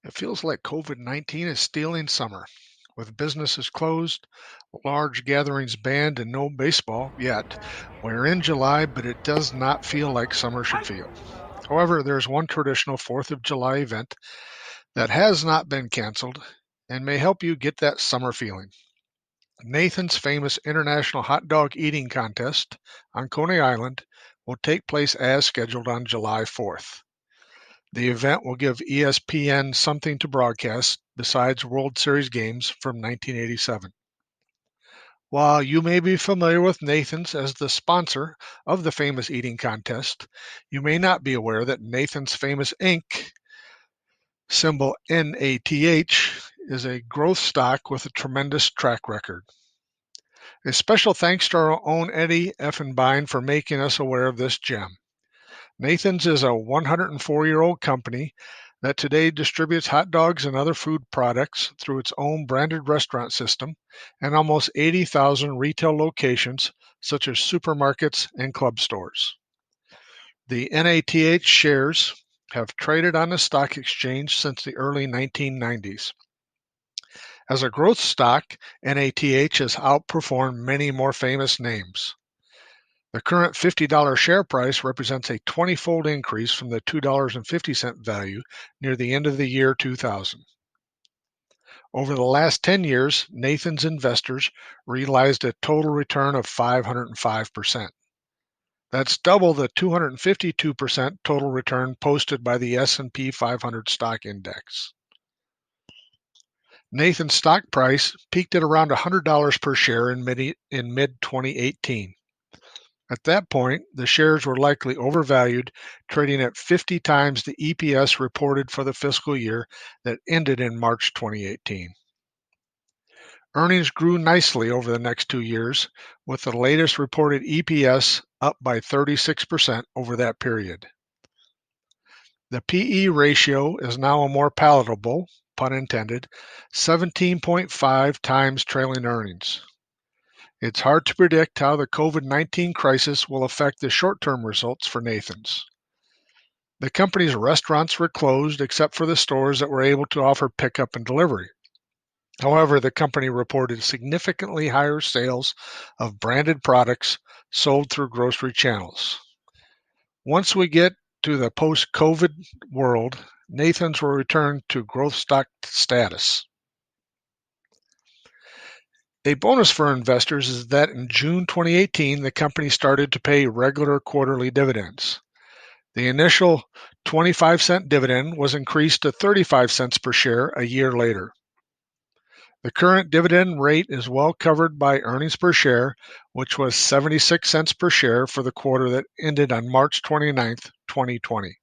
It feels like COVID-19 is stealing summer. With businesses closed, large gatherings banned, and no baseball yet, we're in July, but it does not feel like summer should feel. However, there's one traditional 4th of July event that has not been canceled and may help you get that summer feeling. Nathan's famous International Hot Dog Eating Contest on Coney Island will take place as scheduled on July 4th. The event will give ESPN something to broadcast besides World Series games from 1987. While you may be familiar with Nathan's as the sponsor of the famous eating contest, you may not be aware that Nathan's Famous Inc., symbol NATH, is a growth stock with a tremendous track record. A special thanks to our own Eddie Effenbein for making us aware of this gem. Nathan's is a 104-year-old company that today distributes hot dogs and other food products through its own branded restaurant system and almost 80,000 retail locations such as supermarkets and club stores. The NATH shares have traded on the stock exchange since the early 1990s. As a growth stock, NATH has outperformed many more famous names. The current $50 share price represents a 20-fold increase from the $2.50 value near the end of the year 2000. Over the last 10 years, Nathan's investors realized a total return of 505%. That's double the 252% total return posted by the S&P 500 stock index. Nathan's stock price peaked at around $100 per share in mid-2018. At that point, the shares were likely overvalued, trading at 50 times the EPS reported for the fiscal year that ended in March 2018. Earnings grew nicely over the next 2 years, with the latest reported EPS up by 36% over that period. The PE ratio is now a more palatable, pun intended, 17.5 times trailing earnings. It's hard to predict how the COVID-19 crisis will affect the short-term results for Nathan's. The company's restaurants were closed except for the stores that were able to offer pickup and delivery. However, the company reported significantly higher sales of branded products sold through grocery channels. Once we get to the post-COVID world, Nathan's will return to growth stock status. A bonus for investors is that in June 2018, the company started to pay regular quarterly dividends. The initial 25-cent dividend was increased to 35 cents per share a year later. The current dividend rate is well covered by earnings per share, which was 76 cents per share for the quarter that ended on March 29, 2020.